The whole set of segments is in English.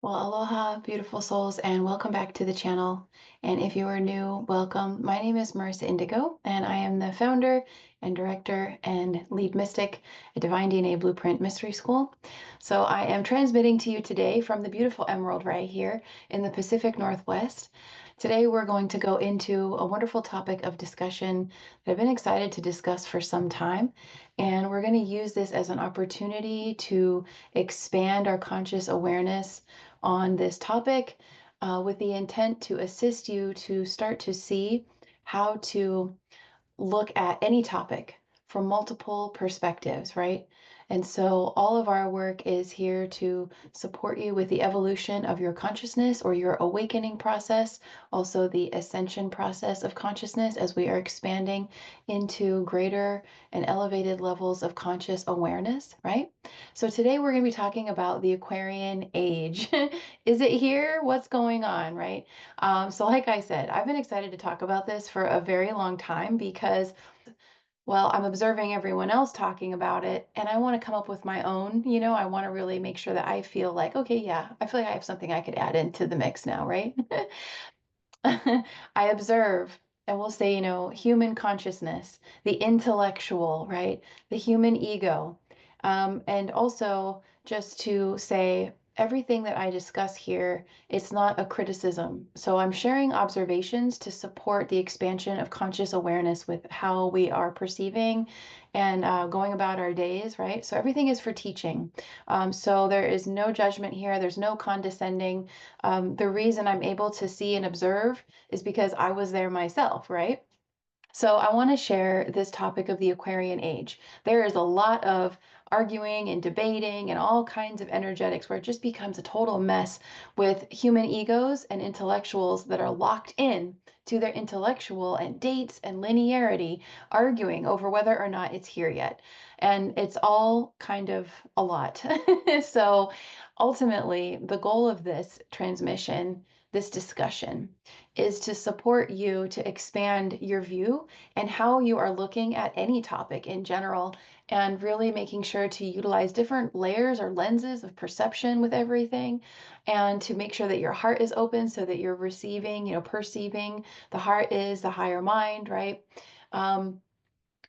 Well, aloha, beautiful souls, and welcome back to the channel. And if you are new, welcome. My name is Marissa Indigo, and I am the founder and director and lead mystic at Divine DNA Blueprint Mystery School. So I am transmitting to you today from the beautiful Emerald Ray here in the Pacific Northwest. Today, we're going to go into a wonderful topic of discussion that I've been excited to discuss for some time. And we're going to use this as an opportunity to expand our conscious awareness on this topic with the intent to assist you to start to see how to look at any topic from multiple perspectives, right? And so all of our work is here to support you with the evolution of your consciousness or your awakening process, also the ascension process of consciousness as we are expanding into greater and elevated levels of conscious awareness, right? So today we're going to be talking about the Aquarian age. Is it here? What's going on, right? So like I said, I've been excited to talk about this for a very long time because, well, I'm observing everyone else talking about it and I want to come up with my own, I want to really make sure that I feel like, okay, yeah, I feel like I have something I could add into the mix now, right? I observe and we'll say, human consciousness, the intellectual, right? The human ego. And also just to say, everything that I discuss here, it's not a criticism. So I'm sharing observations to support the expansion of conscious awareness with how we are perceiving and going about our days, right? So everything is for teaching. So there is no judgment here. There's no condescending. The reason I'm able to see and observe is because I was there myself, right? So I want to share this topic of the Aquarian age. There is a lot of arguing and debating and all kinds of energetics where it just becomes a total mess with human egos and intellectuals that are locked in to their intellectual and dates and linearity, arguing over whether or not it's here yet. And it's all kind of a lot. So ultimately, the goal of this transmission, this discussion, is to support you to expand your view and how you are looking at any topic in general, and really making sure to utilize different layers or lenses of perception with everything, and to make sure that your heart is open so that you're receiving, perceiving. The heart is the higher mind, right? Um,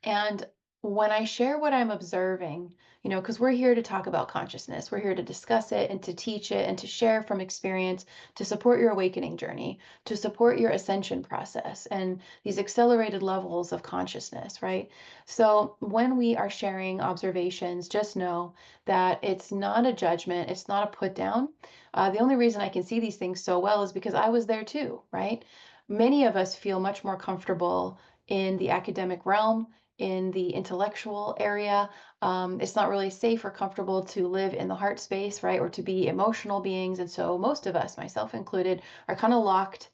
and when I share what I'm observing, because we're here to talk about consciousness, we're here to discuss it and to teach it and to share from experience, to support your awakening journey, to support your ascension process and these accelerated levels of consciousness, right? So when we are sharing observations, just know that it's not a judgment, it's not a put down. The only reason I can see these things so well is because I was there too, right? Many of us feel much more comfortable in the academic realm, in the intellectual area. It's not really safe or comfortable to live in the heart space, right? Or to be emotional beings. And so most of us, myself included, are kind of locked,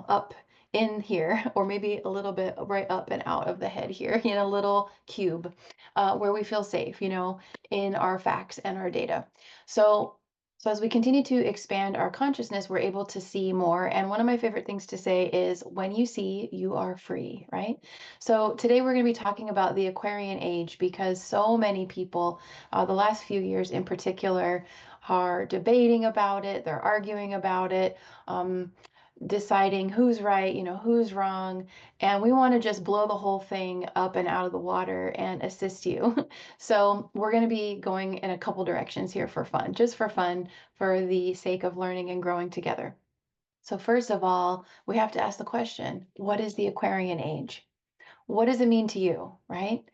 up in here, or maybe a little bit right up and out of the head here, in a little cube where we feel safe, in our facts and our data. So so as we continue to expand our consciousness, we're able to see more. And one of my favorite things to say is, when you see, you are free, right? So today we're going to be talking about the Aquarian age because so many people, the last few years in particular, are debating about it, they're arguing about it, deciding who's right, who's wrong. And we want to just blow the whole thing up and out of the water and assist you. So we're going to be going in a couple directions here for fun, just for fun, for the sake of learning and growing together. So first of all, we have to ask the question, what is the Aquarian age? What does it mean to you, right?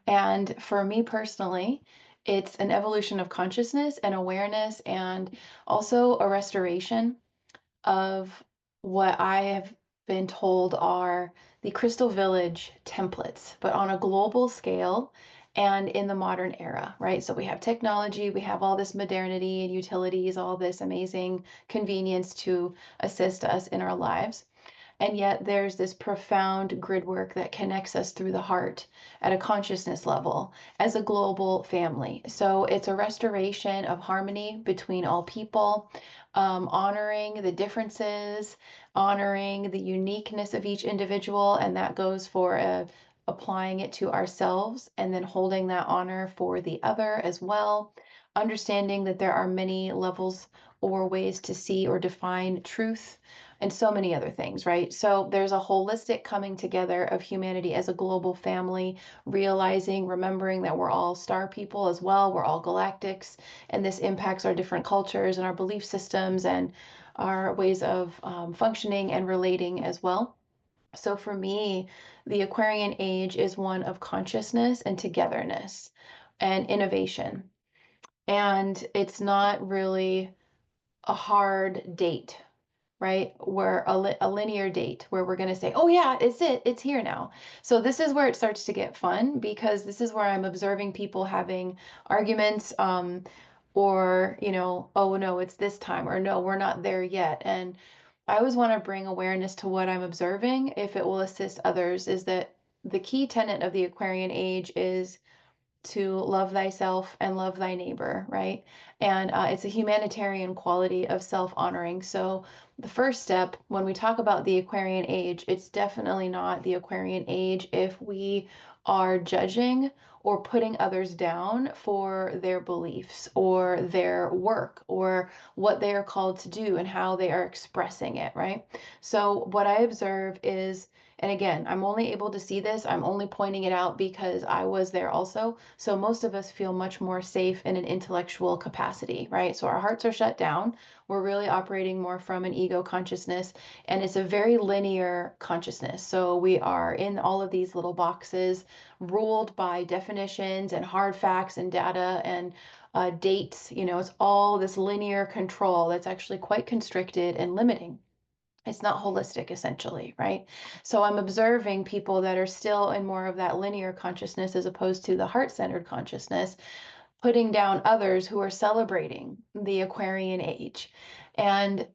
And for me personally, it's an evolution of consciousness and awareness, and also a restoration of what I have been told are the Crystal Village templates, but on a global scale and in the modern era, right? So we have technology, we have all this modernity and utilities, all this amazing convenience to assist us in our lives. And yet there's this profound grid work that connects us through the heart at a consciousness level as a global family. So it's a restoration of harmony between all people, honoring the differences, honoring the uniqueness of each individual. And that goes for applying it to ourselves and then holding that honor for the other as well. Understanding that there are many levels or ways to see or define truth, and so many other things, right? So there's a holistic coming together of humanity as a global family, realizing, remembering that we're all star people as well, we're all galactics, and this impacts our different cultures and our belief systems and our ways of functioning and relating as well. So for me, the Aquarian age is one of consciousness and togetherness and innovation. And it's not really a hard date, right? Where a linear date where we're going to say, oh yeah, it's here now. So this is where it starts to get fun, because this is where I'm observing people having arguments, or, oh no, it's this time, or no, we're not there yet. And I always want to bring awareness to what I'm observing, if it will assist others, is that the key tenet of the Aquarian age is to love thyself and love thy neighbor, right? And it's a humanitarian quality of self-honoring. So the first step, when we talk about the Aquarian age, it's definitely not the Aquarian age if we are judging or putting others down for their beliefs or their work or what they are called to do and how they are expressing it, right? So what I observe is, and again, I'm only able to see this, I'm only pointing it out because I was there also. So most of us feel much more safe in an intellectual capacity, right? So our hearts are shut down. We're really operating more from an ego consciousness, and it's a very linear consciousness. So we are in all of these little boxes, ruled by definitions and hard facts and data and dates. It's all this linear control that's actually quite constricted and limiting. It's not holistic, essentially, right? So I'm observing people that are still in more of that linear consciousness as opposed to the heart-centered consciousness, putting down others who are celebrating the Aquarian age. And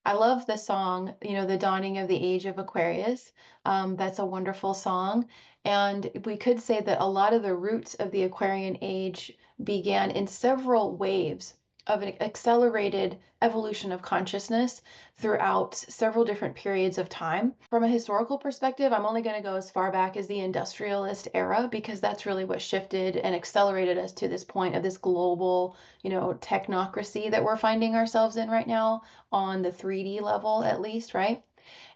I love the song, The Dawning of the Age of Aquarius. That's a wonderful song. And we could say that a lot of the roots of the Aquarian age began in several waves of an accelerated evolution of consciousness throughout several different periods of time. From a historical perspective, I'm only going to go as far back as the industrialist era, because that's really what shifted and accelerated us to this point of this global, technocracy that we're finding ourselves in right now, on the 3D level at least, right?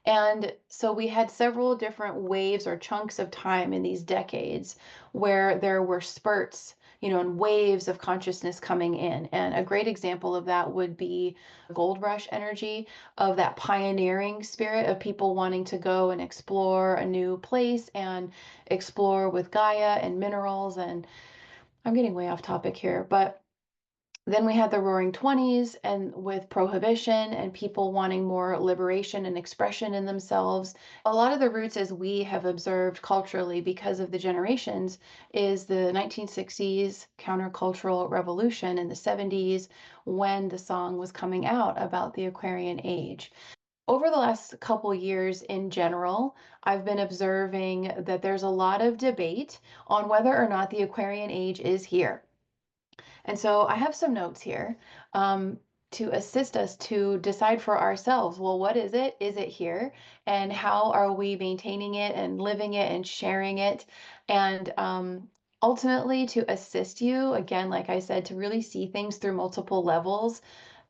And so we had several different waves or chunks of time in these decades where there were spurts, and waves of consciousness coming in. And a great example of that would be gold rush energy, of that pioneering spirit of people wanting to go and explore a new place and explore with Gaia and minerals. And I'm getting way off topic here, but then we had the Roaring Twenties, and with prohibition and people wanting more liberation and expression in themselves. A lot of the roots, as we have observed culturally because of the generations, is the 1960s countercultural revolution in the 70s, when the song was coming out about the Aquarian age. Over the last couple years in general, I've been observing that there's a lot of debate on whether or not the Aquarian age is here. And so I have some notes here, to assist us to decide for ourselves, well, what is it? Is it here? And how are we maintaining it and living it and sharing it? And ultimately, to assist you, again, like I said, to really see things through multiple levels.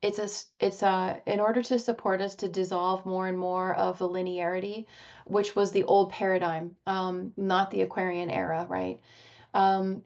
In order to support us to dissolve more and more of the linearity, which was the old paradigm, not the Aquarian era, right?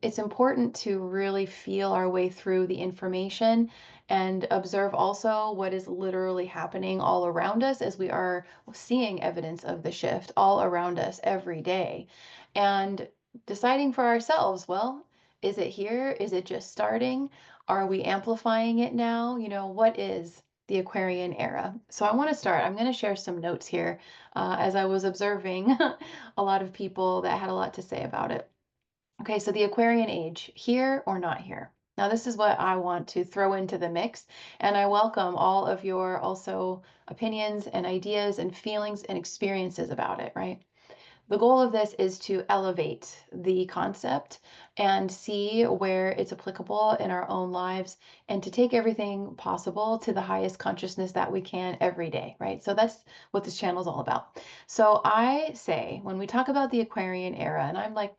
It's important to really feel our way through the information and observe also what is literally happening all around us, as we are seeing evidence of the shift all around us every day. And deciding for ourselves, well, is it here? Is it just starting? Are we amplifying it now? What is the Aquarian era? So I want to start. I'm going to share some notes here, as I was observing a lot of people that had a lot to say about it. Okay, so the Aquarian age, here or not here? Now, this is what I want to throw into the mix, and I welcome all of your also opinions and ideas and feelings and experiences about it, right? The goal of this is to elevate the concept and see where it's applicable in our own lives and to take everything possible to the highest consciousness that we can every day, right? So that's what this channel is all about. So I say, when we talk about the Aquarian era, and I'm like,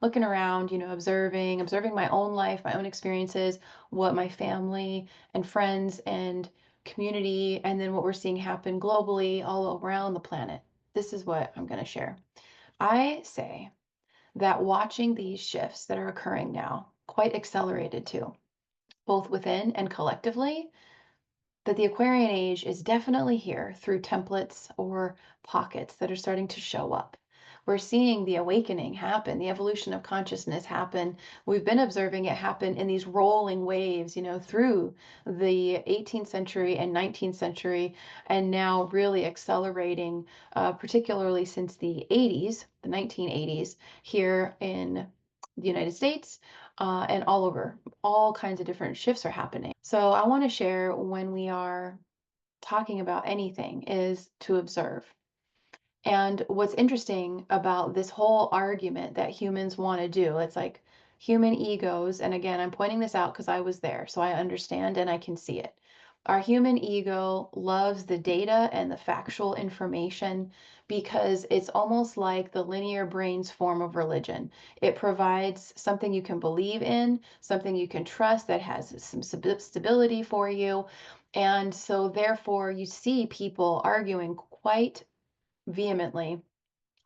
looking around, observing my own life, my own experiences, what my family and friends and community, and then what we're seeing happen globally all around the planet. This is what I'm going to share. I say that watching these shifts that are occurring now, quite accelerated too, both within and collectively, that the Aquarian age is definitely here through templates or pockets that are starting to show up. We're seeing the awakening happen, the evolution of consciousness happen. We've been observing it happen in these rolling waves, through the 18th century and 19th century, and now really accelerating, particularly since the 80s, the 1980s, here in the United States, and all over. All kinds of different shifts are happening. So I want to share, when we are talking about anything, is to observe. And what's interesting about this whole argument that humans want to do, it's like human egos. And again, I'm pointing this out because I was there, so I understand and I can see it. Our human ego loves the data and the factual information because it's almost like the linear brain's form of religion. It provides something you can believe in, something you can trust that has some stability for you. And so, therefore, you see people arguing quite vehemently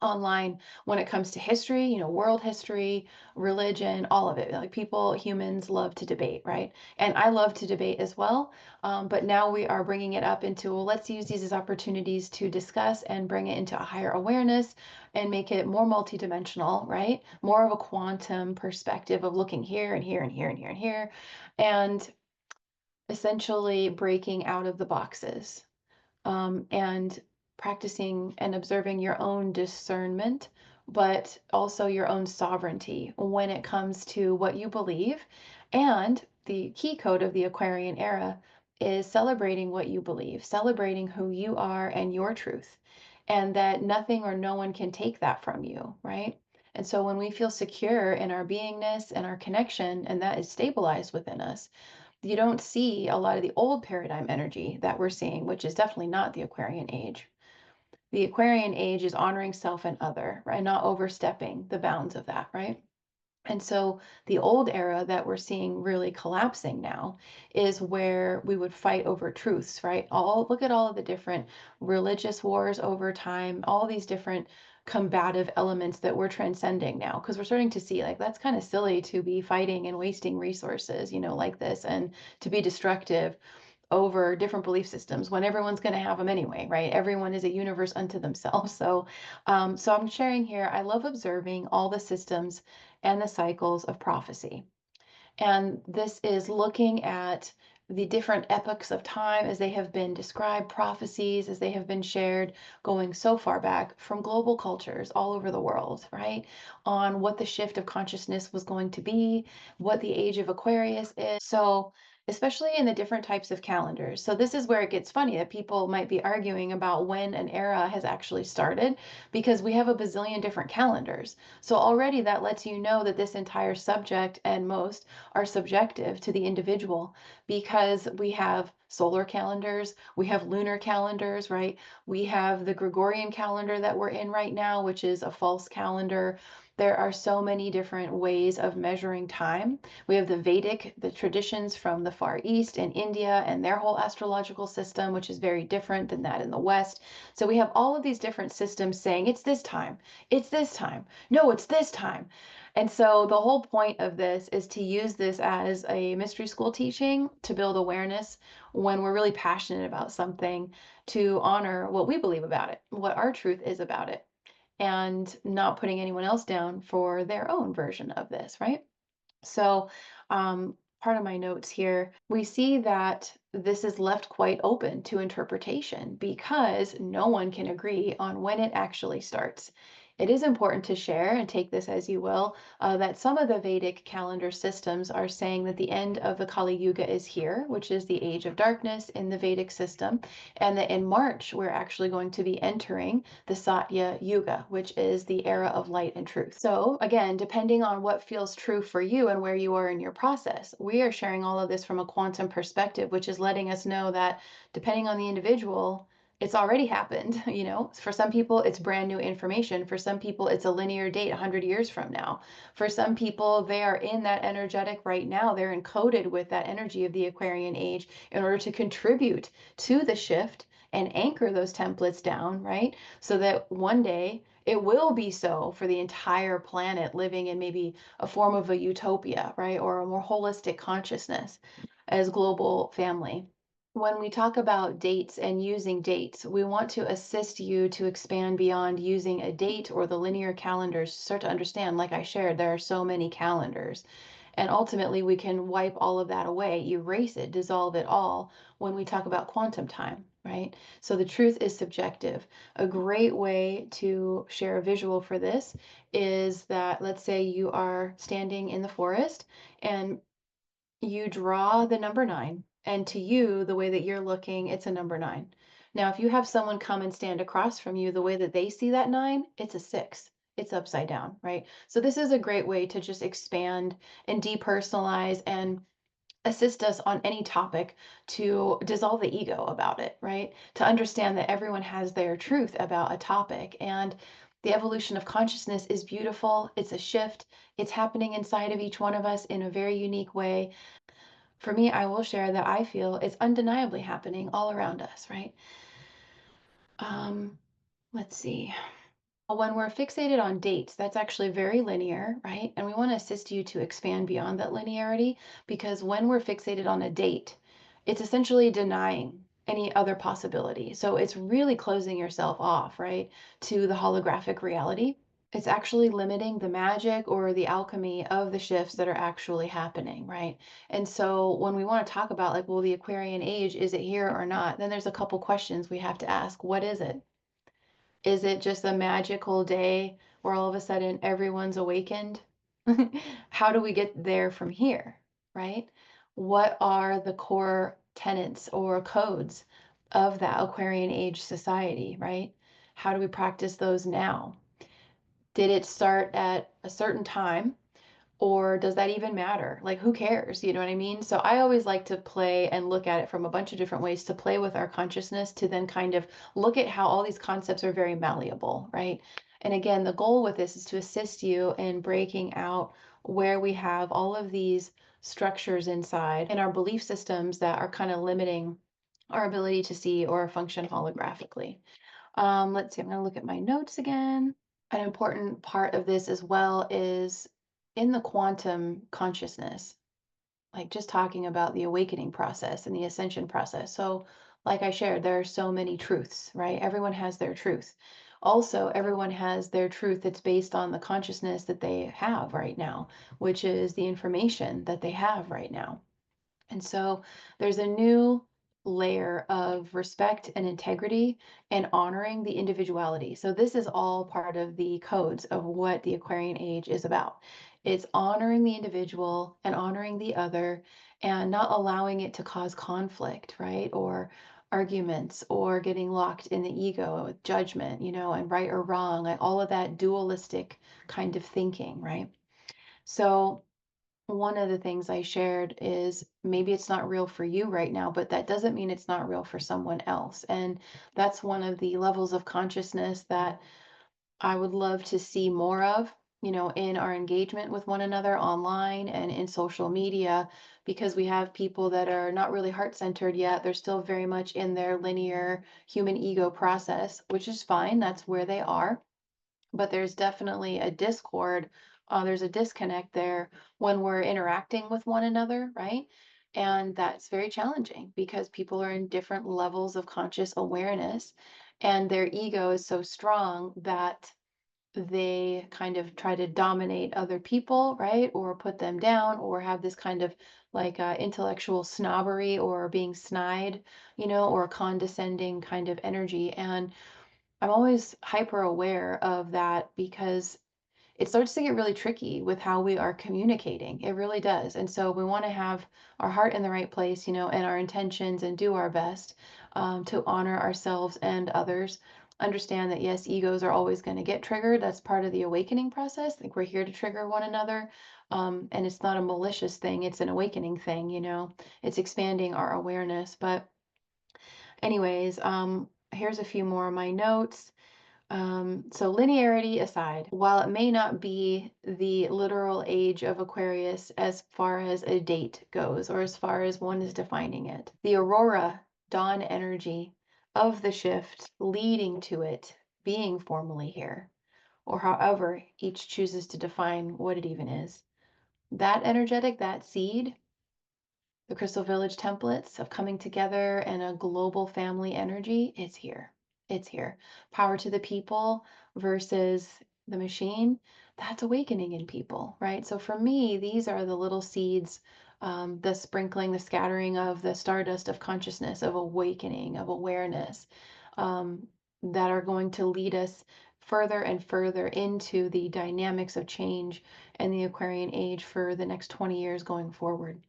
online when it comes to history, world history, religion, all of it. Like, people, humans love to debate, right? And I love to debate as well. But now we are bringing it up into, well, let's use these as opportunities to discuss and bring it into a higher awareness and make it more multidimensional, right? More of a quantum perspective of looking here and here and here and here and here, and essentially breaking out of the boxes, and practicing and observing your own discernment, but also your own sovereignty when it comes to what you believe. And the key code of the Aquarian era is celebrating what you believe, celebrating who you are and your truth, and that nothing or no one can take that from you, right? And so when we feel secure in our beingness and our connection, and that is stabilized within us, you don't see a lot of the old paradigm energy that we're seeing, which is definitely not the Aquarian age. The Aquarian age is honoring self and other, right? Not overstepping the bounds of that, right? And so the old era that we're seeing really collapsing now is where we would fight over truths, right? Look at all of the different religious wars over time, all these different combative elements that we're transcending now, because we're starting to see, like, that's kind of silly to be fighting and wasting resources, like this, and to be destructive over different belief systems when everyone's going to have them anyway, right? Everyone is a universe unto themselves. So I'm sharing here. I love observing all the systems and the cycles of prophecy. And this is looking at the different epochs of time as they have been described, prophecies as they have been shared, going so far back from global cultures all over the world, right? On what the shift of consciousness was going to be, what the Age of Aquarius is. So, especially in the different types of calendars. So, this is where it gets funny that people might be arguing about when an era has actually started, because we have a bazillion different calendars. So, already that lets you know that this entire subject and most are subjective to the individual, because we have solar calendars, we have lunar calendars, right? We have the Gregorian calendar that we're in right now, which is a false calendar. There are so many different ways of measuring time. We have the Vedic, the traditions from the Far East and India and their whole astrological system, which is very different than that in the West. So we have all of these different systems saying it's this time, it's this time, no, it's this time. And so the whole point of this is to use this as a mystery school teaching to build awareness when we're really passionate about something, to honor what we believe about it, what our truth is about it, and not putting anyone else down for their own version of this, right? So, part of my notes here, we see that this is left quite open to interpretation because no one can agree on when it actually starts. it is important to share, and take this as you will, that some of the Vedic calendar systems are saying that the end of the Kali Yuga is here, which is the age of darkness in the Vedic system, and that in March we're actually going to be entering the Satya Yuga, which is the era of light and truth. So again, depending on what feels true for you and where you are in your process, we are sharing all of this from a quantum perspective, which is letting us know that depending on the individual, it's already happened. You know, for some people it's brand new information. For some people it's a linear date 100 years from now. For some people, they are in that energetic right now. They're encoded with that energy of the Aquarian age in order to contribute to the shift and anchor those templates down, right? So that one day it will be so for the entire planet, living in maybe a form of a utopia, right? Or a more holistic consciousness as global family. When we talk about dates and using dates, we want to assist you to expand beyond using a date or the linear calendars. Start to understand, like I shared, there are so many calendars. And ultimately, we can wipe all of that away, erase it, dissolve it all when we talk about quantum time, right? So the truth is subjective. A great way to share a visual for this is that, let's say you are standing in the forest and you draw the number 9, and to you, the way that you're looking, it's a number 9. Now, if you have someone come and stand across from you, the way that they see that 9, it's a 6. It's upside down, right? So this is a great way to just expand and depersonalize and assist us on any topic, to dissolve the ego about it, right? To understand that everyone has their truth about a topic, and the evolution of consciousness is beautiful. It's a shift. It's happening inside of each one of us in a very unique way. For me, I will share that I feel it's undeniably happening all around us, right? Um, let's see. When we're fixated on dates, that's actually very linear, right? And we want to assist you to expand beyond that linearity, because when we're fixated on a date, it's essentially denying any other possibility. So it's really closing yourself off, right, to the holographic reality. It's actually limiting the magic or the alchemy of the shifts that are actually happening, right? And so when we want to talk about, like, well, the Aquarian age, is it here or not? Then there's a couple questions we have to ask. What is it? Is it just a magical day where all of a sudden everyone's awakened? How do we get there from here, right? What are the core tenets or codes of that Aquarian age society, right? How do we practice those now? Did it start at a certain time, or does that even matter? Like, who cares? You know what I mean? So I always like to play and look at it from a bunch of different ways, to play with our consciousness, to then kind of look at how all these concepts are very malleable, right? And again, the goal with this is to assist you in breaking out where we have all of these structures inside and our belief systems that are kind of limiting our ability to see or function holographically. Let's see, I'm going to look at my notes again. An important part of this as well is in the quantum consciousness, like just talking about the awakening process and the ascension process. So, like I shared, there are so many truths, right? Everyone has their truth. Also, everyone has their truth that's based on the consciousness that they have right now, which is the information that they have right now. And so there's a new layer of respect and integrity and honoring the individuality. So this is all part of the codes of what the Aquarian age is about. It's honoring the individual and honoring the other, and not allowing it to cause conflict, right? Or arguments, or getting locked in the ego with judgment, you know, and right or wrong, like all of that dualistic kind of thinking, right? So one of the things I shared is, maybe it's not real for you right now, but that doesn't mean it's not real for someone else. And that's one of the levels of consciousness that I would love to see more of, you know, in our engagement with one another online and in social media, because we have people that are not really heart centered yet. They're still very much in their linear human ego process, which is fine. That's where they are, but there's definitely a discord. There's a disconnect there when we're interacting with one another, right? And that's very challenging because people are in different levels of conscious awareness, and their ego is so strong that they kind of try to dominate other people, right? Or put them down, or have this kind of like intellectual snobbery or being snide, you know, or condescending kind of energy. And I'm always hyper aware of that because it starts to get really tricky with how we are communicating. It really does. And so we want to have our heart in the right place, and our intentions and do our best to honor ourselves and others. Understand that, yes, egos are always going to get triggered. That's part of the awakening process. I think we're here to trigger one another. And it's not a malicious thing, it's an awakening thing. It's expanding our awareness. But, anyways, here's a few more of my notes. So linearity aside, while it may not be the literal age of Aquarius as far as a date goes, or as far as one is defining it, the aurora dawn energy of the shift leading to it being formally here, or however each chooses to define what it even is, that energetic, that seed, the Crystal Village templates of coming together and a global family energy, it's here. It's here. Power to the people versus the machine, that's awakening in people, right? So for me, these are the little seeds, the sprinkling, the scattering of the stardust of consciousness, of awakening, of awareness, that are going to lead us further and further into the dynamics of change and the Aquarian age for the next 20 years going forward.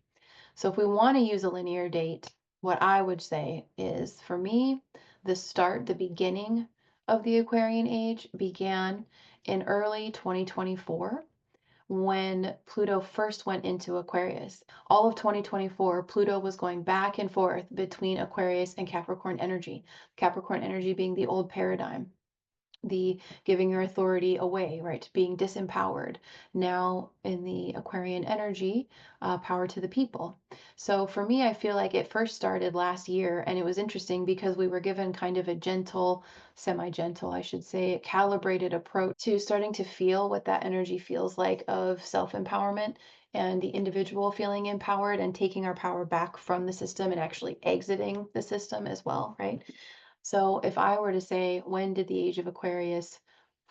So if we want to use a linear date, what I would say is, for me, the beginning of the Aquarian age began in early 2024 when Pluto first went into Aquarius. All of 2024, Pluto was going back and forth between Aquarius and Capricorn energy. Capricorn energy being the old paradigm, the giving your authority away, right? Being disempowered. Now in the Aquarian energy, power to the people. So for me, I feel like it first started last year, and it was interesting because we were given kind of a gentle, semi-gentle, I should say, calibrated approach to starting to feel what that energy feels like of self-empowerment and the individual feeling empowered and taking our power back from the system and actually exiting the system as well, right? So if I were to say, when did the age of Aquarius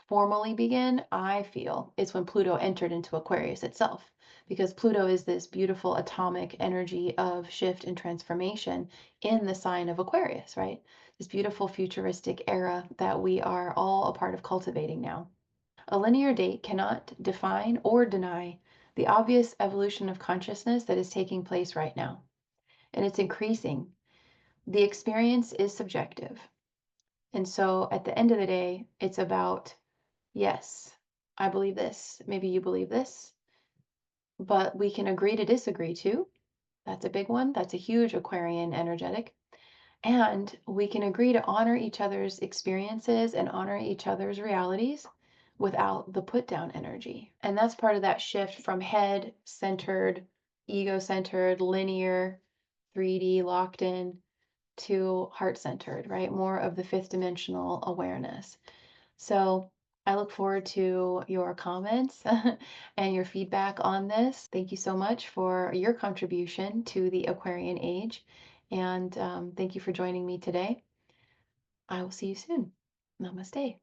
formally begin? I feel it's when Pluto entered into Aquarius itself, because Pluto is this beautiful atomic energy of shift and transformation in the sign of Aquarius, right? This beautiful futuristic era that we are all a part of cultivating now. A linear date cannot define or deny the obvious evolution of consciousness that is taking place right now, and it's increasing. The experience is subjective. And so at the end of the day, it's about, yes, I believe this. Maybe you believe this, but we can agree to disagree too. That's a big one. That's a huge Aquarian energetic. And we can agree to honor each other's experiences and honor each other's realities without the put down energy. And that's part of that shift from head centered, ego centered, linear, 3D locked in to heart centered, right? More of the fifth dimensional awareness. So I look forward to your comments and your feedback on this. Thank you so much for your contribution to the Aquarian age. And thank you for joining me today. I will see you soon. Namaste.